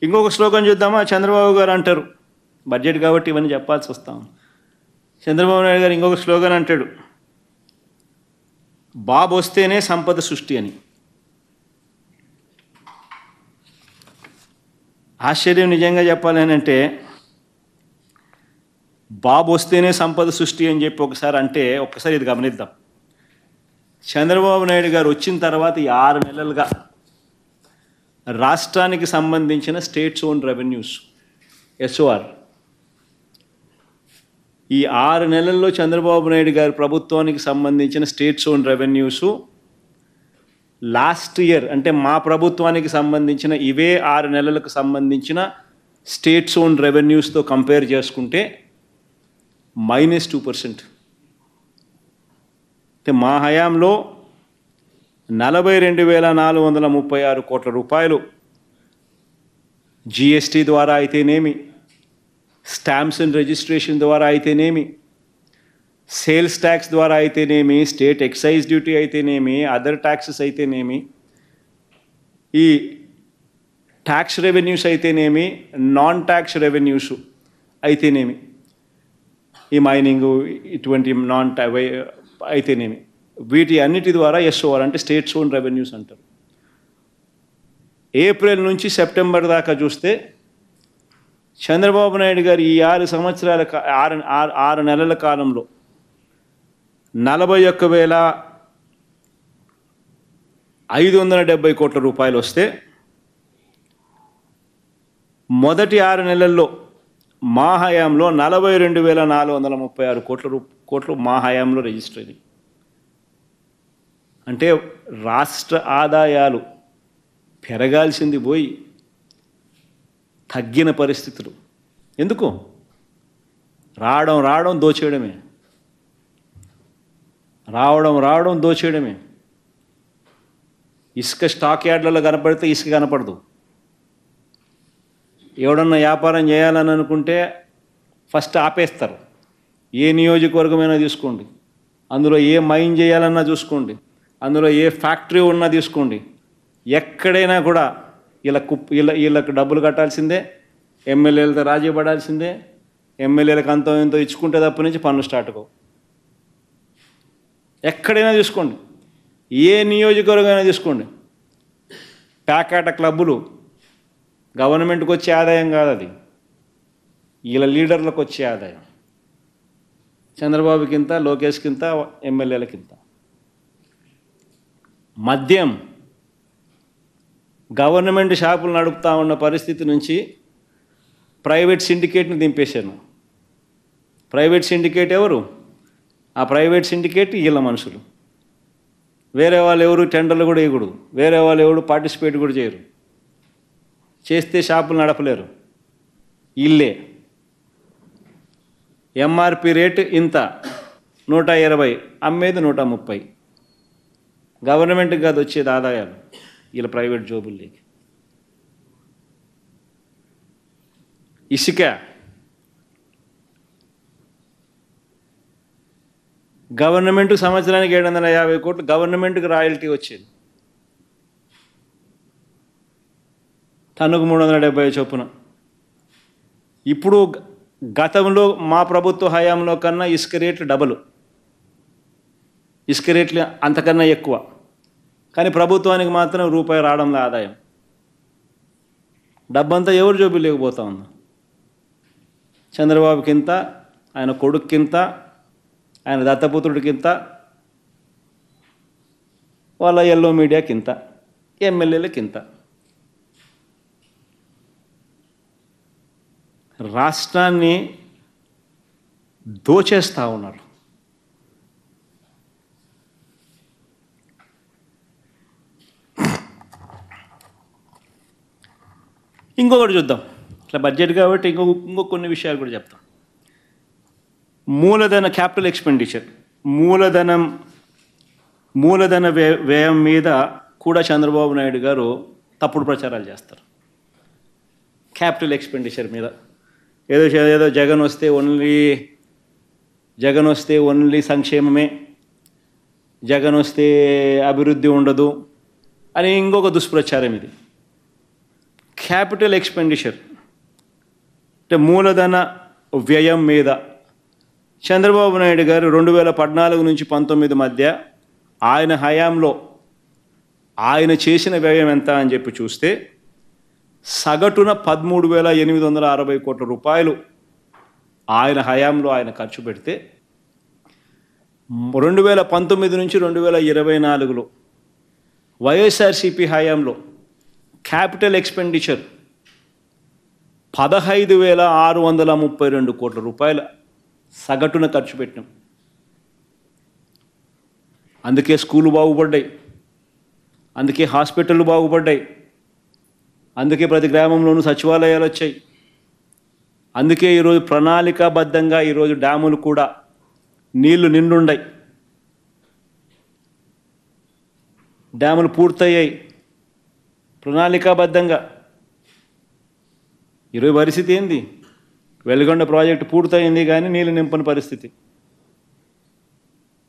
ఇంకొక శ్లోకం చూద్దామా? చంద్రబాబు గారు అంటారు, బడ్జెట్ కాబట్టి ఇవన్నీ చెప్పాల్సి వస్తాం. చంద్రబాబు నాయుడు గారు ఇంకొక స్లోగన్ అంటాడు, బాబు వస్తేనే సంపద సృష్టి అని. ఆశ్చర్యం నిజంగా చెప్పాలి అంటే, బాబు వస్తేనే సంపద సృష్టి అని చెప్పి ఒక్కసారి ఇది గమనిద్దాం. చంద్రబాబు నాయుడు గారు వచ్చిన తర్వాత ఈ 6 నెలలుగా రాష్ట్రానికి సంబంధించిన స్టేట్స్ ఓన్ రెవెన్యూస్ SOR ఈ 6 నెలల్లో చంద్రబాబు నాయుడు గారి ప్రభుత్వానికి సంబంధించిన states own revenues last year అంటే మా ప్రభుత్వానికి సంబంధించిన ఇవే 6 నెలలకు సంబంధించిన స్టేట్స్ ఓన్ రెవెన్యూస్తో కంపేర్ చేసుకుంటే -2%. అంటే మా హయాంలో 42,436 కోట్ల రూపాయలు GST ద్వారా అయితేనేమి, స్టాంప్స్ అండ్ రిజిస్ట్రేషన్ ద్వారా అయితేనేమి, సేల్స్ ట్యాక్స్ ద్వారా అయితేనేమి, స్టేట్ ఎక్సైజ్ డ్యూటీ అయితేనేమి, అదర్ ట్యాక్సెస్ అయితేనేమి, ఈ ట్యాక్స్ రెవెన్యూస్ అయితేనేమి, నాన్ ట్యాక్స్ రెవెన్యూస్ అయితేనేమి, ఈ మైనింగు ఇటువంటి అయితేనేమి, వీటి అన్నిటి ద్వారా SOR అంటే స్టేట్స్ ఓన్ రెవెన్యూస్ అంటారు. ఏప్రిల్ నుంచి సెప్టెంబర్ దాకా చూస్తే చంద్రబాబు నాయుడు గారు ఈ 6 నెలల కాలంలో 41,570 కోట్ల రూపాయలు వస్తే, మొదటి 6 నెలల్లో మా హయాంలో 42,436 కోట్లు మా హయాంలో రిజిస్టర్ అయ్యాయి. అంటే రాష్ట్ర ఆదాయాలు పెరగాల్సింది పోయి తగ్గిన పరిస్థితులు. ఎందుకు? రావడం దోచేయడమే, రావడం దోచేయడమే. ఇసుక స్టాక్ యార్డ్లలో కనపడితే ఇసుక కనపడదు. ఎవడన్నా వ్యాపారం చేయాలని అనుకుంటే ఫస్ట్ ఆపేస్తారు. ఏ నియోజకవర్గమైనా తీసుకోండి, అందులో ఏ మైన్ చేయాలన్నా చూసుకోండి, అందులో ఏ ఫ్యాక్టరీ ఉన్నా తీసుకోండి, ఎక్కడైనా కూడా వీళ్ళకు డబ్బులు కట్టాల్సిందే, ఎమ్మెల్యేలతో రాజీ పడాల్సిందే, ఎమ్మెల్యేలకు అంతో ఎంతో ఇచ్చుకుంటే తప్ప నుంచి పనులు స్టార్ట్ కావు. ఎక్కడైనా తీసుకోండి, ఏ నియోజకవర్గమైనా తీసుకోండి, ప్యాకాట క్లబ్బులు గవర్నమెంట్కి వచ్చే ఆదాయం కాదు, అది వీళ్ళ లీడర్లకు వచ్చే ఆదాయం. చంద్రబాబుకింత, లోకేష్కింత, ఎమ్మెల్యేలకింత. మద్యం గవర్నమెంట్ షాపులు నడుపుతా ఉన్న పరిస్థితి నుంచి ప్రైవేట్ సిండికేట్ని దింపేశాను. ప్రైవేట్ సిండికేట్ ఎవరు? ఆ ప్రైవేట్ సిండికేట్ వీళ్ళ మనుషులు. వేరే వాళ్ళు ఎవరు టెండర్లు కూడా వేయకూడదు, వేరే వాళ్ళు ఎవరు పార్టిసిపేట్ కూడా చేయరు. చేస్తే షాపులు నడపలేరు, ఇల్లే. MRP రేటు ఇంత, 120, అమ్మేది 130. గవర్నమెంట్కి కాదు వచ్చేది ఆదాయాలు, వీళ్ళ ప్రైవేట్ జోబుల్లోకి. ఇసుక గవర్నమెంట్కి సంవత్సరానికి 750 కోట్లు గవర్నమెంట్కి రాయల్టీ వచ్చేది, టన్నుకు 370 చొప్పున. ఇప్పుడు గతంలో మా ప్రభుత్వ హయాంలో కన్నా ఇసుక రేట్లు డబుల్, ఇసుక రేట్లు అంతకన్నా ఎక్కువ. కానీ ప్రభుత్వానికి మాత్రం రూపాయి రావడంలో ఆదాయం. డబ్బంతా ఎవరు జోబులు లేకపోతా ఉంది? చంద్రబాబుకింత, ఆయన కొడుక్కింత, ఆయన దత్తపుత్రుడికింత, వాళ్ళ ఎల్లో మీడియాకింత, ఎమ్మెల్యేలకింత. రాష్ట్రాన్ని దోచేస్తూ ఉన్నారు. ఇంకొకటి చూద్దాం, ఇట్లా బడ్జెట్ కాబట్టి ఇంకో కొన్ని విషయాలు కూడా చెప్తాం. మూలధన క్యాపిటల్ ఎక్స్పెండిచర్, మూలధన వ్యయం మీద కూడా చంద్రబాబు నాయుడు గారు తప్పుడు ప్రచారాలు చేస్తారు. క్యాపిటల్ ఎక్స్పెండిచర్ మీద ఏదో జగన్ వస్తే ఓన్లీ సంక్షేమమే, జగన్ వస్తే అభివృద్ధి ఉండదు అని ఇంకొక దుష్ప్రచారం ఇది. క్యాపిటల్ ఎక్స్పెండిచర్ అంటే మూలధన వ్యయం మీద చంద్రబాబు నాయుడు గారు 2014 నుంచి 19 మధ్య ఆయన హయాంలో ఆయన చేసిన వ్యయం ఎంత అని చెప్పి చూస్తే సగటున 13,860 కోట్ల రూపాయలు ఆయన హయాంలో ఆయన ఖర్చు పెడితే 2019 నుంచి 2024లో వైఎస్ఆర్సీపీ హయాంలో క్యాపిటల్ ఎక్స్పెండిచర్ 15,632 కోట్ల రూపాయల సగటున ఖర్చు పెట్టినాం. అందుకే స్కూళ్ళు బాగుపడ్డాయి, అందుకే హాస్పిటళ్ళు బాగుపడ్డాయి, అందుకే ప్రతి గ్రామంలోనూ సచివాలయాలు వచ్చాయి, అందుకే ఈరోజు ప్రణాళికాబద్ధంగా ఈరోజు డ్యాములు కూడా నీళ్లు నిండుండాయి, డ్యాములు పూర్తయ్యాయి ప్రణాళికాబద్ధంగా. ఈరోజు పరిస్థితి ఏంది? వెలుగొండ ప్రాజెక్టు పూర్తయింది కానీ నీళ్ళు నింపని పరిస్థితి.